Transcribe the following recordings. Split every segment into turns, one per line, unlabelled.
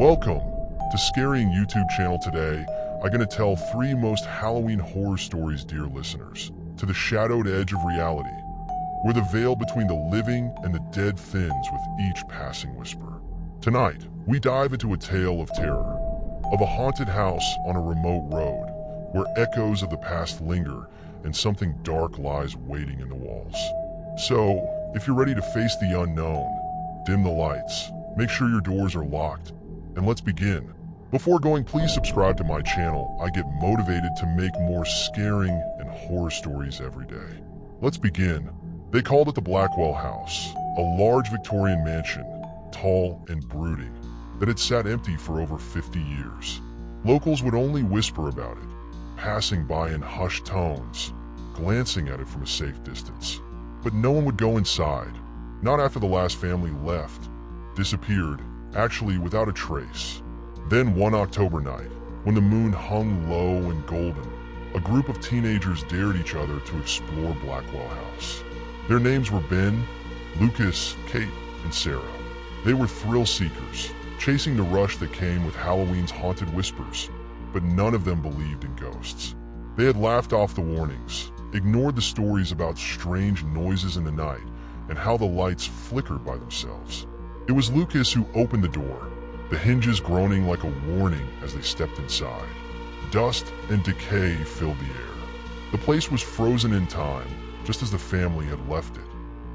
Welcome to Scarying YouTube channel. Today, I'm going to tell 3 most Halloween horror stories, dear listeners, to the shadowed edge of reality, where the veil between the living and the dead thins with each passing whisper. Tonight, we dive into a tale of terror, of a haunted house on a remote road, where echoes of the past linger and something dark lies waiting in the walls. So, if you're ready to face the unknown, dim the lights, make sure your doors are locked, and let's begin. Before going, please subscribe to my channel. I get motivated to make more scaring and horror stories every day. Let's begin. They called it the Blackwell House, a large Victorian mansion, tall and brooding, that had sat empty for over 50 years. Locals would only whisper about it, passing by in hushed tones, glancing at it from a safe distance. But no one would go inside, not after the last family left, disappeared, actually without a trace. Then one October night, when the moon hung low and golden, a group of teenagers dared each other to explore Blackwell House. Their names were Ben, Lucas, Kate, and Sarah. They were thrill seekers, chasing the rush that came with Halloween's haunted whispers, but none of them believed in ghosts. They had laughed off the warnings, ignored the stories about strange noises in the night, and how the lights flickered by themselves. It was Lucas who opened the door, the hinges groaning like a warning as they stepped inside. Dust and decay filled the air. The place was frozen in time, just as the family had left it.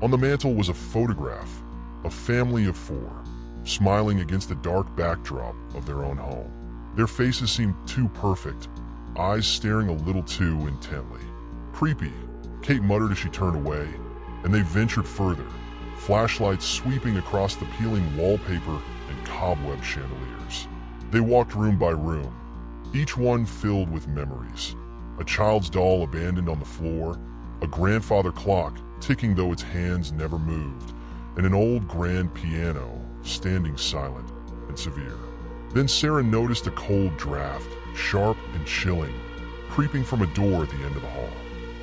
On the mantel was a photograph, a family of 4, smiling against the dark backdrop of their own home. Their faces seemed too perfect, eyes staring a little too intently. Creepy, Kate muttered as she turned away, and they ventured further, flashlights sweeping across the peeling wallpaper and cobweb chandeliers. They walked room by room, each one filled with memories. A child's doll abandoned on the floor, a grandfather clock ticking though its hands never moved, and an old grand piano standing silent and severe. Then Sarah noticed a cold draft, sharp and chilling, creeping from a door at the end of the hall.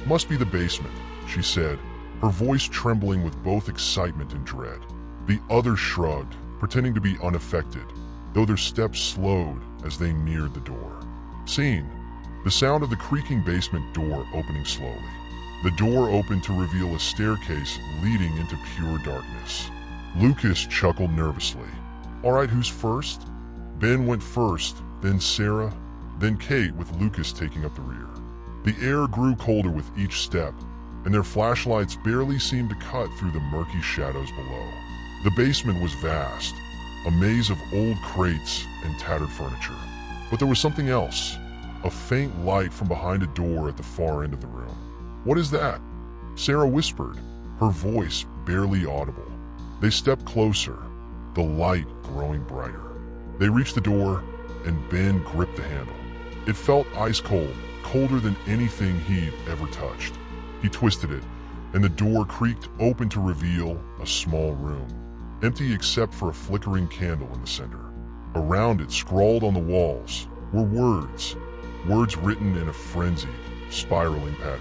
"Must be the basement," she said, her voice trembling with both excitement and dread. The others shrugged, pretending to be unaffected, though their steps slowed as they neared the door. Scene: the sound of the creaking basement door opening slowly. The door opened to reveal a staircase leading into pure darkness. Lucas chuckled nervously. "All right, who's first?" Ben went first, then Sarah, then Kate, with Lucas taking up the rear. The air grew colder with each step, and their flashlights barely seemed to cut through the murky shadows below. The basement was vast, a maze of old crates and tattered furniture. But there was something else, a faint light from behind a door at the far end of the room. "What is that?" Sarah whispered, her voice barely audible. They stepped closer, the light growing brighter. They reached the door, and Ben gripped the handle. It felt ice cold, colder than anything he'd ever touched. He twisted it, and the door creaked open to reveal a small room, empty except for a flickering candle in the center. Around it, scrawled on the walls, were words written in a frenzied, spiraling pattern.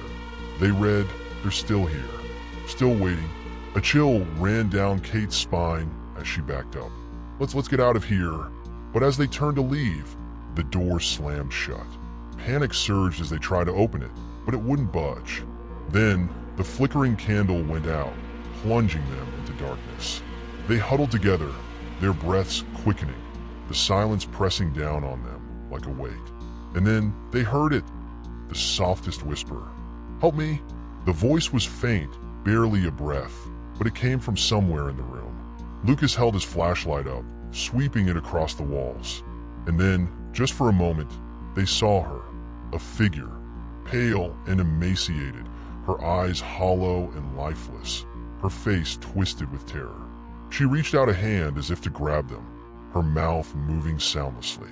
They read, "They're still here, still waiting." A chill ran down Kate's spine as she backed up. Let's get out of here." But as they turned to leave, the door slammed shut. Panic surged as they tried to open it, but it wouldn't budge. Then, the flickering candle went out, plunging them into darkness. They huddled together, their breaths quickening, the silence pressing down on them like a weight. And then they heard it, the softest whisper. "Help me!" The voice was faint, barely a breath, but it came from somewhere in the room. Lucas held his flashlight up, sweeping it across the walls. And then, just for a moment, they saw her, a figure, pale and emaciated, her eyes hollow and lifeless, her face twisted with terror. She reached out a hand as if to grab them, her mouth moving soundlessly.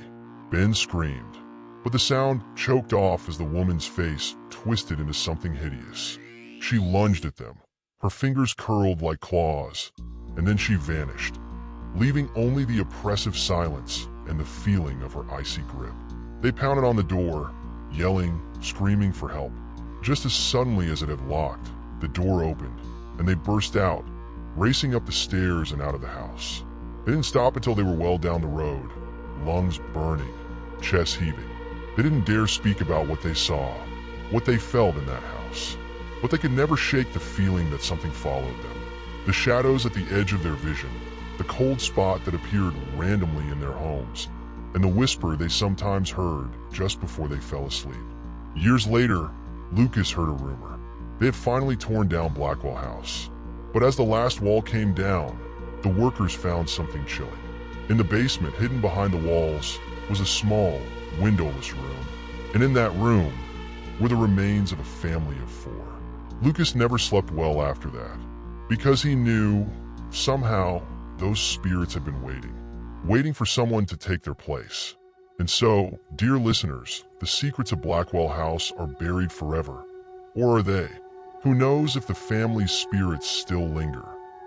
Ben screamed, but the sound choked off as the woman's face twisted into something hideous. She lunged at them, her fingers curled like claws, and then she vanished, leaving only the oppressive silence and the feeling of her icy grip. They pounded on the door, yelling, screaming for help. Just as suddenly as it had locked, the door opened, and they burst out, racing up the stairs and out of the house. They didn't stop until they were well down the road, lungs burning, chest heaving. They didn't dare speak about what they saw, what they felt in that house. But they could never shake the feeling that something followed them. The shadows at the edge of their vision, the cold spot that appeared randomly in their homes, and the whisper they sometimes heard just before they fell asleep. Years later, Lucas heard a rumor. They had finally torn down Blackwell House. But as the last wall came down, the workers found something chilling. In the basement, hidden behind the walls, was a small, windowless room. And in that room were the remains of a family of 4. Lucas never slept well after that, because he knew, somehow, those spirits had been waiting for someone to take their place. And so, dear listeners, the secrets of Blackwell House are buried forever. Or are they? Who knows if the family's spirits still linger,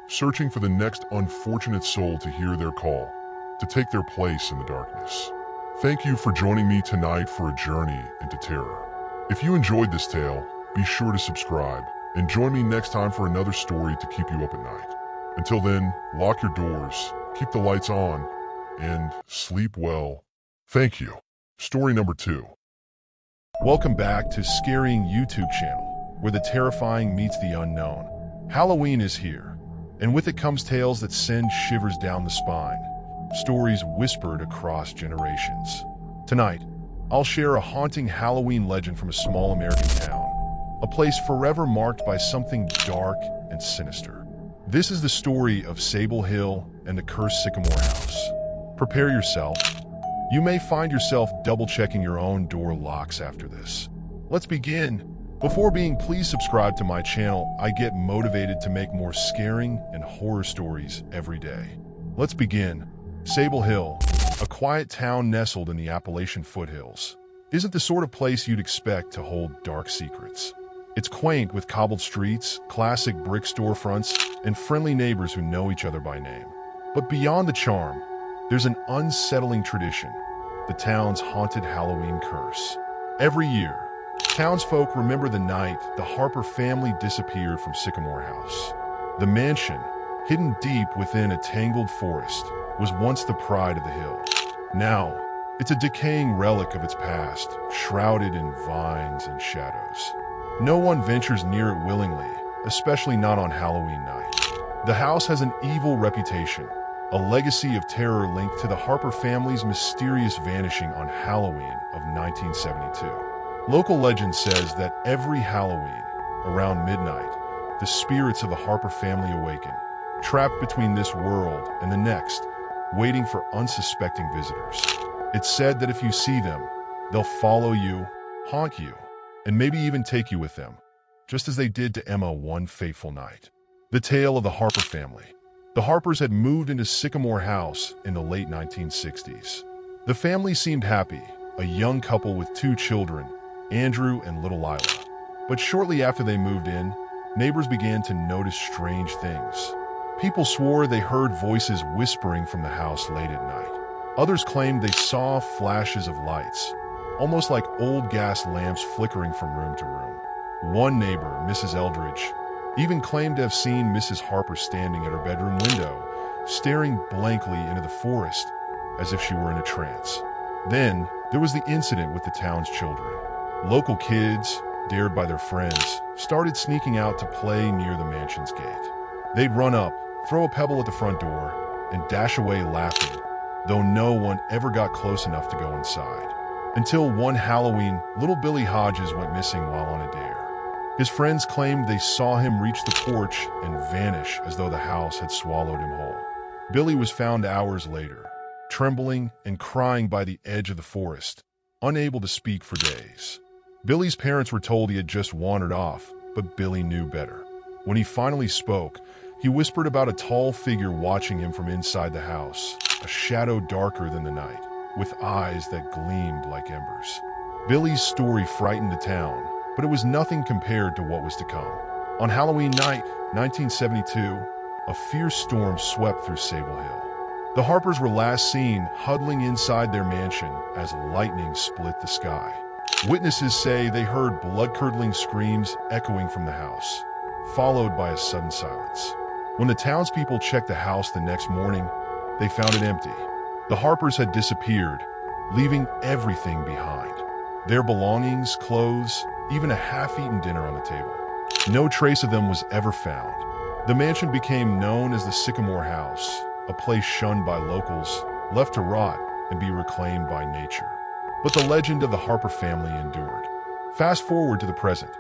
searching for the next unfortunate soul to hear their call, to take their place in the darkness. Thank you for joining me tonight for a journey into terror. If you enjoyed this tale, be sure to subscribe and join me next time for another story to keep you up at night. Until then, lock your doors, keep the lights on, and sleep well. Thank you. Story number 2.
Welcome back to Scaring YouTube channel, where the terrifying meets the unknown. Halloween is here, and with it comes tales that send shivers down the spine, stories whispered across generations. Tonight, I'll share a haunting Halloween legend from a small American town, a place forever marked by something dark and sinister. This is the story of Sable Hill and the cursed Sycamore House. Prepare yourself. You may find yourself double-checking your own door locks after this. Let's begin. Before being, please subscribe to my channel. I get motivated to make more scaring and horror stories every day. Let's begin. Sable Hill, a quiet town nestled in the Appalachian foothills, isn't the sort of place you'd expect to hold dark secrets. It's quaint with cobbled streets, classic brick storefronts, and friendly neighbors who know each other by name. But beyond the charm, there's an unsettling tradition, the town's haunted Halloween curse. Every year, townsfolk remember the night the Harper family disappeared from Sycamore House. The mansion, hidden deep within a tangled forest, was once the pride of the hill. Now, it's a decaying relic of its past, shrouded in vines and shadows. No one ventures near it willingly, especially not on Halloween night. The house has an evil reputation, a legacy of terror linked to the Harper family's mysterious vanishing on Halloween of 1972. Local legend says that every Halloween, around midnight, the spirits of the Harper family awaken, trapped between this world and the next, waiting for unsuspecting visitors. It's said that if you see them, they'll follow you, haunt you, and maybe even take you with them, just as they did to Emma one fateful night. The tale of the Harper family. The Harpers had moved into Sycamore House in the late 1960s. The family seemed happy, a young couple with 2 children, Andrew and little Lila. But shortly after they moved in, neighbors began to notice strange things. People swore they heard voices whispering from the house late at night. Others claimed they saw flashes of lights, almost like old gas lamps flickering from room to room. One neighbor, Mrs. Eldridge, even claimed to have seen Mrs. Harper standing at her bedroom window, staring blankly into the forest, as if she were in a trance. Then, there was the incident with the town's children. Local kids, dared by their friends, started sneaking out to play near the mansion's gate. They'd run up, throw a pebble at the front door, and dash away laughing, though no one ever got close enough to go inside. Until one Halloween, little Billy Hodges went missing while on a dare. His friends claimed they saw him reach the porch and vanish as though the house had swallowed him whole. Billy was found hours later, trembling and crying by the edge of the forest, unable to speak for days. Billy's parents were told he had just wandered off, but Billy knew better. When he finally spoke, he whispered about a tall figure watching him from inside the house, a shadow darker than the night, with eyes that gleamed like embers. Billy's story frightened the town, but it was nothing compared to what was to come. On Halloween night, 1972, a fierce storm swept through Sable Hill. The Harpers were last seen huddling inside their mansion as lightning split the sky. Witnesses say they heard blood-curdling screams echoing from the house, followed by a sudden silence. When the townspeople checked the house the next morning, they found it empty. The Harpers had disappeared, leaving everything behind. Their belongings, clothes, even a half-eaten dinner on the table. No trace of them was ever found. The mansion became known as the Sycamore House, a place shunned by locals, left to rot and be reclaimed by nature. But the legend of the Harper family endured. Fast forward to the present.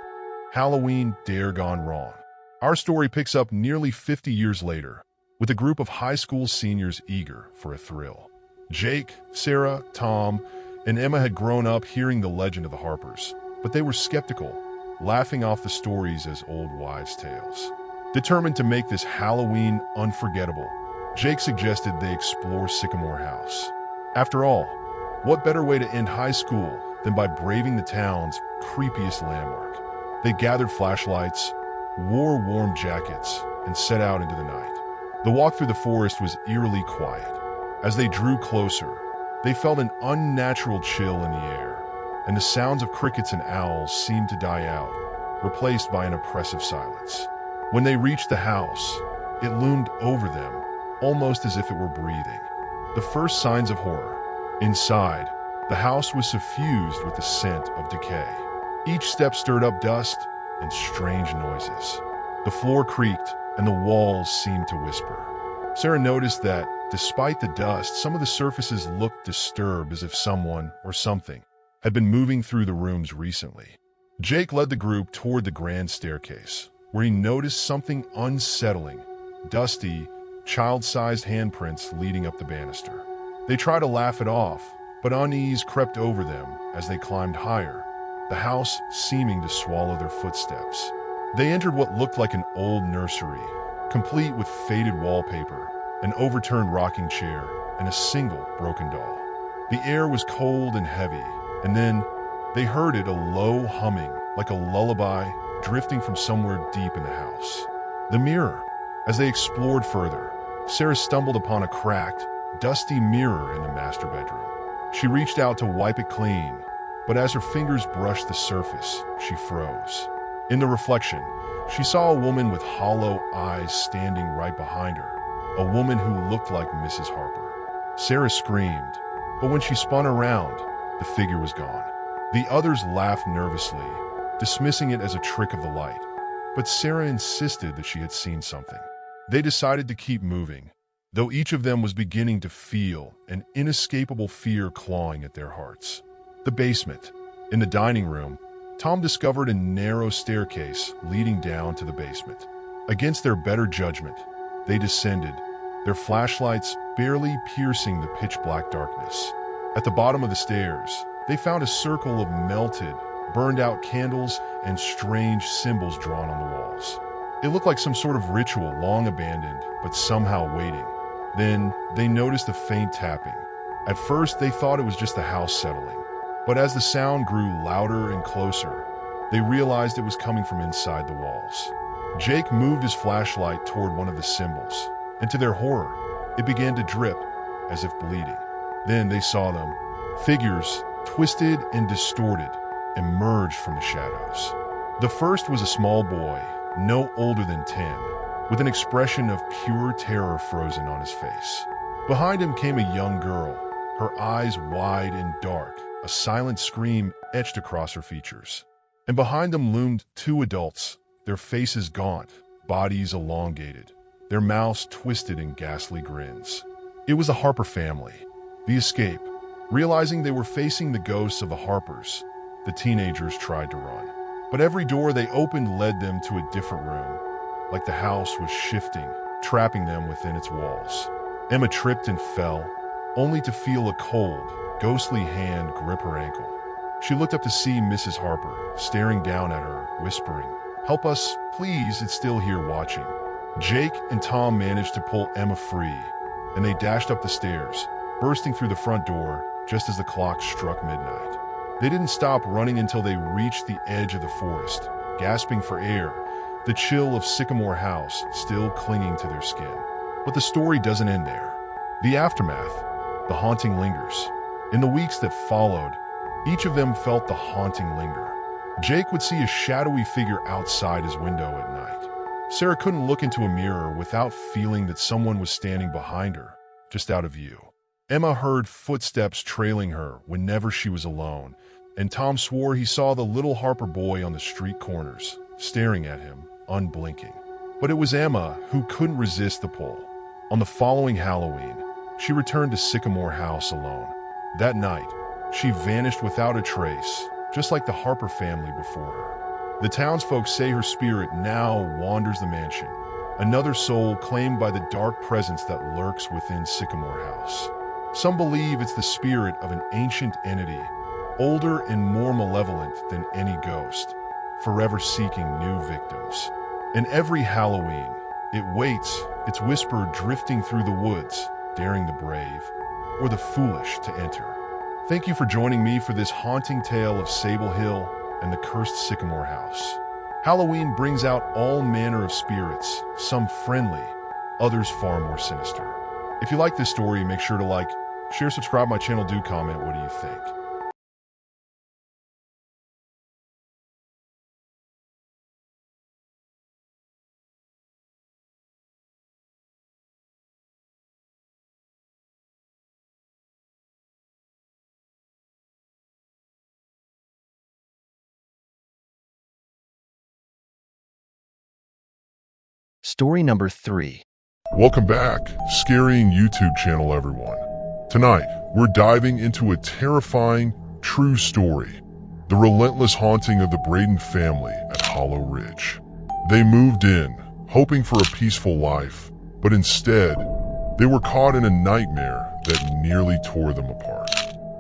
Halloween dare gone wrong. Our story picks up nearly 50 years later, with a group of high school seniors eager for a thrill. Jake, Sarah, Tom, and Emma had grown up hearing the legend of the Harpers, but they were skeptical, laughing off the stories as old wives' tales. Determined to make this Halloween unforgettable, Jake suggested they explore Sycamore House. After all, what better way to end high school than by braving the town's creepiest landmark? They gathered flashlights, wore warm jackets, and set out into the night. The walk through the forest was eerily quiet. As they drew closer, they felt an unnatural chill in the air, and the sounds of crickets and owls seemed to die out, replaced by an oppressive silence. When they reached the house, it loomed over them, almost as if it were breathing. The first signs of horror. Inside, the house was suffused with the scent of decay. Each step stirred up dust and strange noises. The floor creaked, and the walls seemed to whisper. Sarah noticed that, despite the dust, some of the surfaces looked disturbed, as if someone or something had been moving through the rooms recently. Jake led the group toward the grand staircase, where he noticed something unsettling: dusty, child-sized handprints leading up the banister. They tried to laugh it off, but unease crept over them as they climbed higher, the house seeming to swallow their footsteps. They entered what looked like an old nursery, complete with faded wallpaper, an overturned rocking chair, and a single broken doll. The air was cold and heavy, and then they heard it, a low humming, like a lullaby, drifting from somewhere deep in the house. The mirror. As they explored further, Sarah stumbled upon a cracked, dusty mirror in the master bedroom. She reached out to wipe it clean, but as her fingers brushed the surface, she froze. In the reflection, she saw a woman with hollow eyes standing right behind her, a woman who looked like Mrs. Harper. Sarah screamed, but when she spun around, the figure was gone. The others laughed nervously, dismissing it as a trick of the light, but Sarah insisted that she had seen something. They decided to keep moving, though each of them was beginning to feel an inescapable fear clawing at their hearts. The basement. In the dining room, Tom discovered a narrow staircase leading down to the basement. Against their better judgment, they descended, their flashlights barely piercing the pitch-black darkness. At the bottom of the stairs, they found a circle of melted, burned-out candles and strange symbols drawn on the walls. It looked like some sort of ritual long abandoned, but somehow waiting. Then, they noticed a faint tapping. At first, they thought it was just the house settling. But as the sound grew louder and closer, they realized it was coming from inside the walls. Jake moved his flashlight toward one of the symbols, and to their horror, it began to drip, as if bleeding. Then they saw them. Figures, twisted and distorted, emerged from the shadows. The first was a small boy, no older than 10, with an expression of pure terror frozen on his face. Behind him came a young girl, her eyes wide and dark, a silent scream etched across her features. And behind them loomed two adults, their faces gaunt, bodies elongated, their mouths twisted in ghastly grins. It was the Harper family. The escape. Realizing they were facing the ghosts of the Harpers, the teenagers tried to run. But every door they opened led them to a different room, like the house was shifting, trapping them within its walls. Emma tripped and fell, only to feel a cold, ghostly hand grip her ankle. She looked up to see Mrs. Harper, staring down at her, whispering, "Help us, please, it's still here watching." Jake and Tom managed to pull Emma free, and they dashed up the stairs, bursting through the front door just as the clock struck midnight. They didn't stop running until they reached the edge of the forest, gasping for air, the chill of Sycamore House still clinging to their skin. But the story doesn't end there. The aftermath, the haunting lingers. In the weeks that followed, each of them felt the haunting linger. Jake would see a shadowy figure outside his window at night. Sarah couldn't look into a mirror without feeling that someone was standing behind her, just out of view. Emma heard footsteps trailing her whenever she was alone, and Tom swore he saw the little Harper boy on the street corners, staring at him, unblinking. But it was Emma who couldn't resist the pull. On the following Halloween, she returned to Sycamore House alone. That night, she vanished without a trace, just like the Harper family before her. The townsfolk say her spirit now wanders the mansion, another soul claimed by the dark presence that lurks within Sycamore House. Some believe it's the spirit of an ancient entity, older and more malevolent than any ghost, forever seeking new victims. And every Halloween, it waits, its whisper drifting through the woods, daring the brave or the foolish to enter. Thank you for joining me for this haunting tale of Sable Hill and the cursed Sycamore House. Halloween brings out all manner of spirits, some friendly, others far more sinister. If you like this story, make sure to like, share, subscribe my channel, do comment what do you think.
Story number 3.
Welcome back, Scarying YouTube channel everyone. Tonight, we're diving into a terrifying, true story. The relentless haunting of the Braden family at Hollow Ridge. They moved in, hoping for a peaceful life, but instead, they were caught in a nightmare that nearly tore them apart.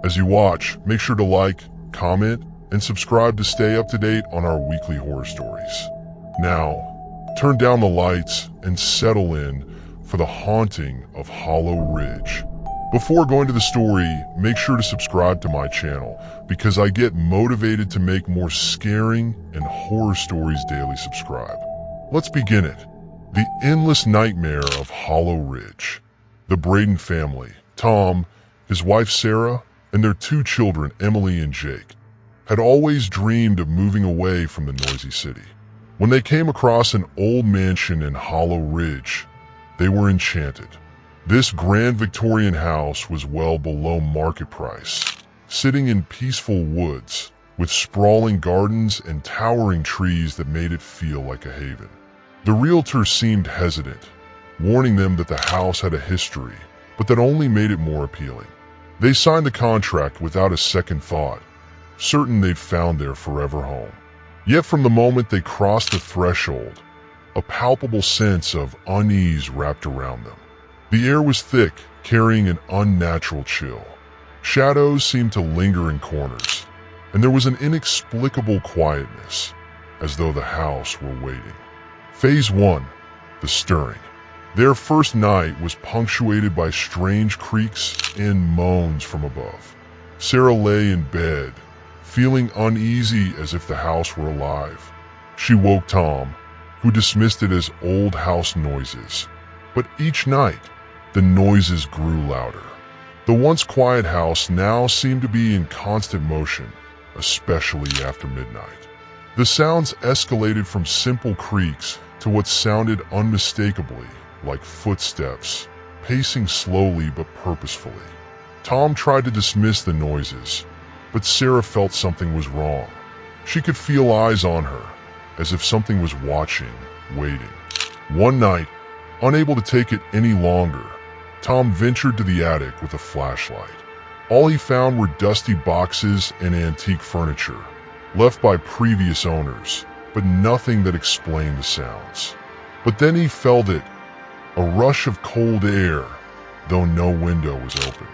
As you watch, make sure to like, comment, and subscribe to stay up to date on our weekly horror stories. Now, turn down the lights and settle in for the haunting of Hollow Ridge. Before going to the story, make sure to subscribe to my channel because I get motivated to make more scaring and horror stories daily. Subscribe. Let's begin it. The endless nightmare of Hollow Ridge. The Braden family, Tom, his wife Sarah, and their 2 children, Emily and Jake, had always dreamed of moving away from the noisy city. When they came across an old mansion in Hollow Ridge, they were enchanted. This grand Victorian house was well below market price, sitting in peaceful woods with sprawling gardens and towering trees that made it feel like a haven. The realtor seemed hesitant, warning them that the house had a history, but that only made it more appealing. They signed the contract without a second thought, certain they'd found their forever home. Yet from the moment they crossed the threshold, a palpable sense of unease wrapped around them. The air was thick, carrying an unnatural chill. Shadows seemed to linger in corners, and there was an inexplicable quietness, as though the house were waiting. Phase 1, the stirring. Their first night was punctuated by strange creaks and moans from above. Sarah lay in bed, feeling uneasy as if the house were alive. She woke Tom, who dismissed it as old house noises. But each night, the noises grew louder. The once quiet house now seemed to be in constant motion, especially after midnight. The sounds escalated from simple creaks to what sounded unmistakably like footsteps, pacing slowly but purposefully. Tom tried to dismiss the noises, but Sarah felt something was wrong. She could feel eyes on her, as if something was watching, waiting. One night, unable to take it any longer, Tom ventured to the attic with a flashlight. All he found were dusty boxes and antique furniture, left by previous owners, but nothing that explained the sounds. But then he felt it, a rush of cold air, though no window was open.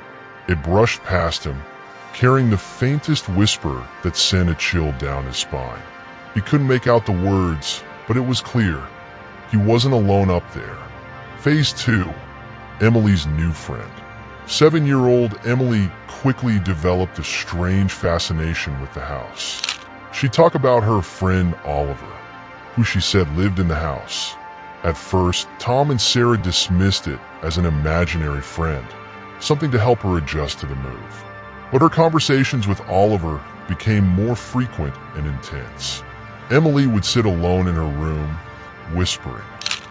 It brushed past him, carrying the faintest whisper that sent a chill down his spine. He couldn't make out the words, but it was clear. He wasn't alone up there. Phase 2, Emily's new friend. 7-year-old Emily quickly developed a strange fascination with the house. She talked about her friend Oliver, who she said lived in the house. At first, Tom and Sarah dismissed it as an imaginary friend, something to help her adjust to the move. But her conversations with Oliver became more frequent and intense. Emily would sit alone in her room, whispering.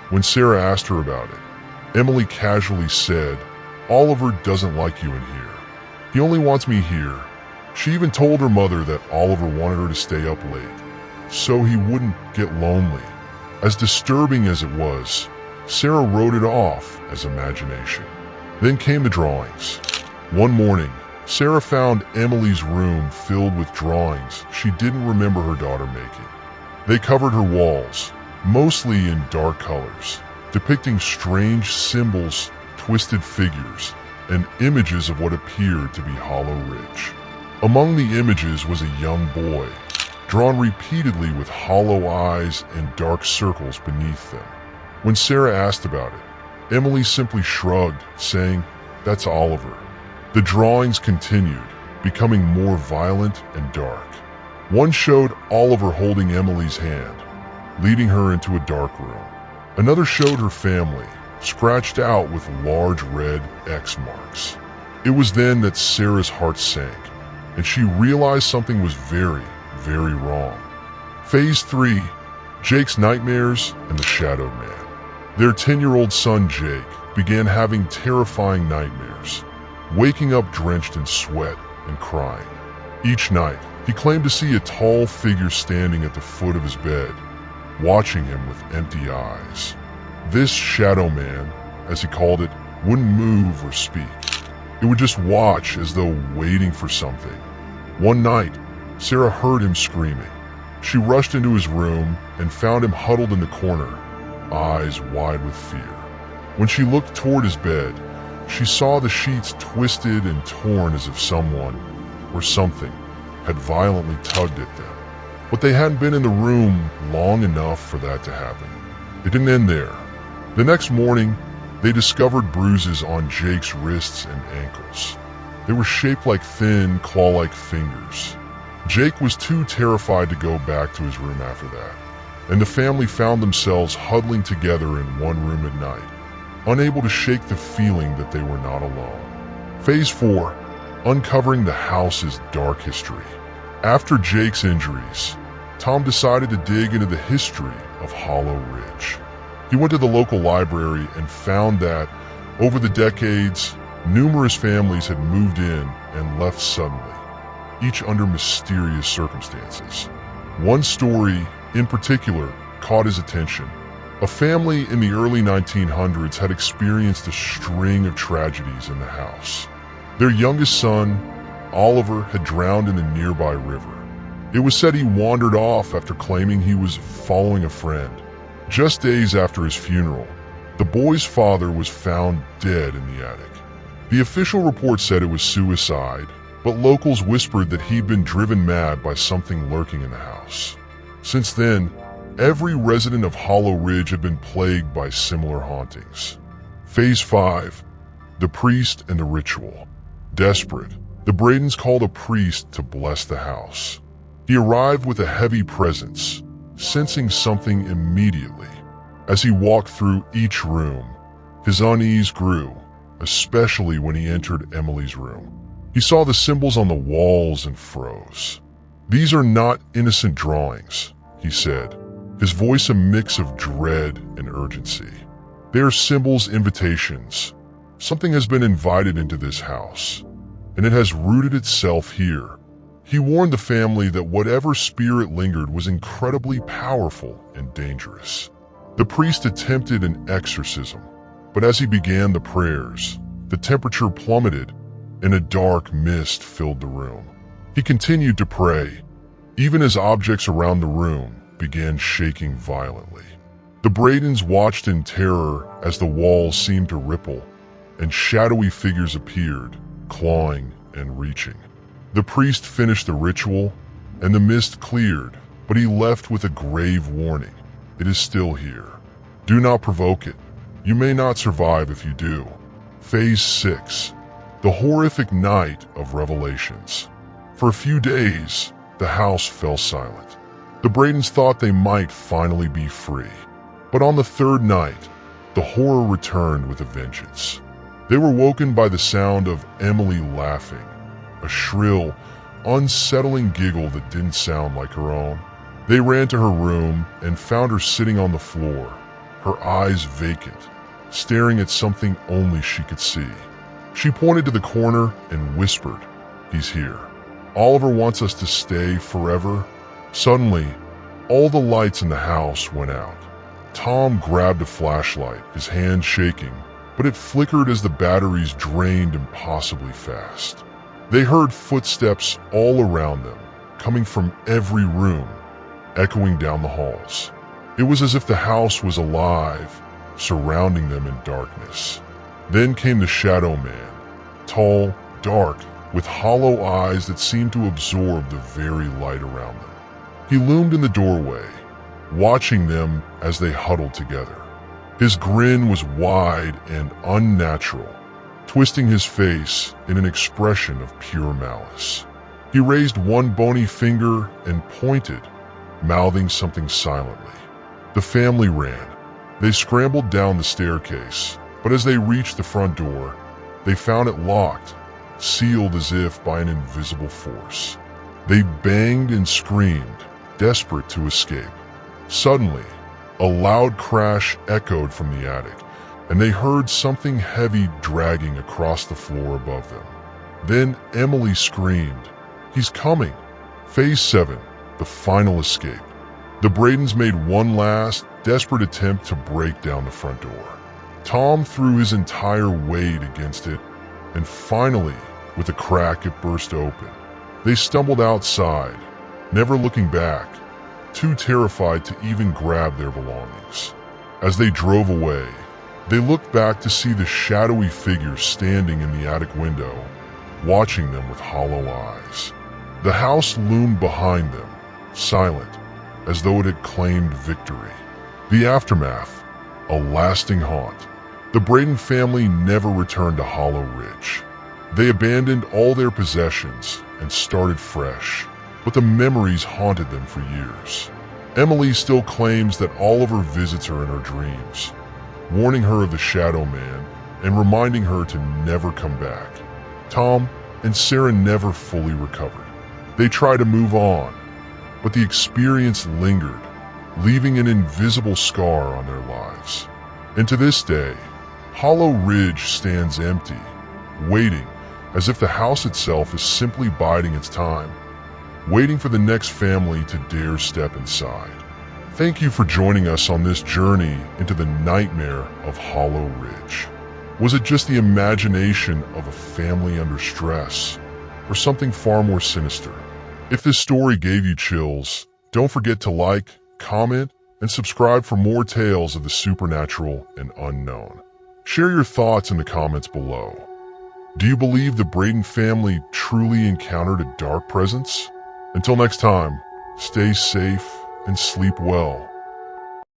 When Sarah asked her about it, Emily casually said Oliver doesn't like you in here. He only wants me here. She even told her mother that Oliver wanted her to stay up late, so he wouldn't get lonely. As disturbing as it was, Sarah wrote it off as imagination. Then came the drawings. One morning, Sarah found Emily's room filled with drawings she didn't remember her daughter making. They covered her walls, mostly in dark colors, depicting strange symbols, twisted figures, and images of what appeared to be Hollow Ridge. Among the images was a young boy, drawn repeatedly with hollow eyes and dark circles beneath them. When Sarah asked about it, Emily simply shrugged, saying, "That's Oliver." The drawings continued, becoming more violent and dark. One showed Oliver holding Emily's hand, leading her into a dark room. Another showed her family, scratched out with large red X marks. It was then that Sarah's heart sank, and she realized something was very, very wrong. Phase 3, Jake's Nightmares and the Shadowed Man. Their 10-year-old son Jake began having terrifying nightmares, waking up drenched in sweat and crying. Each night, he claimed to see a tall figure standing at the foot of his bed, watching him with empty eyes. This Shadow Man, as he called it, wouldn't move or speak. It would just watch as though waiting for something. One night, Sarah heard him screaming. She rushed into his room and found him huddled in the corner, eyes wide with fear. When she looked toward his bed, she saw the sheets twisted and torn as if someone, or something, had violently tugged at them. But they hadn't been in the room long enough for that to happen. It didn't end there. The next morning, they discovered bruises on Jake's wrists and ankles. They were shaped like thin, claw-like fingers. Jake was too terrified to go back to his room after that, and the family found themselves huddling together in one room at night, unable to shake the feeling that they were not alone. Phase 4, uncovering the house's dark history. After Jake's injuries, Tom decided to dig into the history of Hollow Ridge. He went to the local library and found that, over the decades, numerous families had moved in and left suddenly, each under mysterious circumstances. One story, in particular, caught his attention. A family in the early 1900s had experienced a string of tragedies in the house. Their youngest son, Oliver, had drowned in the nearby river. It was said he wandered off after claiming he was following a friend. Just days after his funeral, the boy's father was found dead in the attic. The official report said it was suicide, but locals whispered that he'd been driven mad by something lurking in the house. Since then, every resident of Hollow Ridge had been plagued by similar hauntings. Phase 5, the priest and the ritual. Desperate, the Bradens called a priest to bless the house. He arrived with a heavy presence, sensing something immediately. As he walked through each room, his unease grew, especially when he entered Emily's room. He saw the symbols on the walls and froze. "These are not innocent drawings," he said, his voice a mix of dread and urgency. "They are symbols, invitations. Something has been invited into this house, and it has rooted itself here." He warned the family that whatever spirit lingered was incredibly powerful and dangerous. The priest attempted an exorcism, but as he began the prayers, the temperature plummeted and a dark mist filled the room. He continued to pray, even as objects around the room began shaking violently. The Bradens watched in terror as the walls seemed to ripple, and shadowy figures appeared, clawing and reaching. The priest finished the ritual, and the mist cleared, but he left with a grave warning. It is still here. Do not provoke it. You may not survive if you do. Phase 6, the horrific night of revelations. For a few days, the house fell silent. The Bradens thought they might finally be free. But on the third night, the horror returned with a vengeance. They were woken by the sound of Emily laughing, a shrill, unsettling giggle that didn't sound like her own. They ran to her room and found her sitting on the floor, her eyes vacant, staring at something only she could see. She pointed to the corner and whispered, "He's here. Oliver wants us to stay forever." Suddenly, all the lights in the house went out. Tom grabbed a flashlight, his hand shaking, but it flickered as the batteries drained impossibly fast. They heard footsteps all around them, coming from every room, echoing down the halls. It was as if the house was alive, surrounding them in darkness. Then came the Shadow Man, tall, dark, with hollow eyes that seemed to absorb the very light around them. He loomed in the doorway, watching them as they huddled together. His grin was wide and unnatural, twisting his face in an expression of pure malice. He raised one bony finger and pointed, mouthing something silently. The family ran. They scrambled down the staircase, but as they reached the front door, they found it locked, sealed as if by an invisible force. They banged and screamed, desperate to escape. Suddenly, a loud crash echoed from the attic, and they heard something heavy dragging across the floor above them. Then Emily screamed, "He's coming!" Phase 7, the final escape. The Bradens made one last, desperate attempt to break down the front door. Tom threw his entire weight against it, and finally, with a crack, it burst open. They stumbled outside, never looking back, too terrified to even grab their belongings. As they drove away, they looked back to see the shadowy figure standing in the attic window, watching them with hollow eyes. The house loomed behind them, silent, as though it had claimed victory. The aftermath, a lasting haunt. The Braden family never returned to Hollow Ridge. They abandoned all their possessions and started fresh, but the memories haunted them for years. Emily still claims that Oliver visits her in her dreams, warning her of the Shadow Man and reminding her to never come back. Tom and Sarah never fully recovered. They tried to move on, but the experience lingered, leaving an invisible scar on their lives. And to this day, Hollow Ridge stands empty, waiting, as if the house itself is simply biding its time, waiting for the next family to dare step inside. Thank you for joining us on this journey into the nightmare of Hollow Ridge. Was it just the imagination of a family under stress, or something far more sinister? If this story gave you chills, don't forget to like, comment, and subscribe for more tales of the supernatural and unknown. Share your thoughts in the comments below. Do you believe the Braden family truly encountered a dark presence? Until next time, stay safe and sleep well.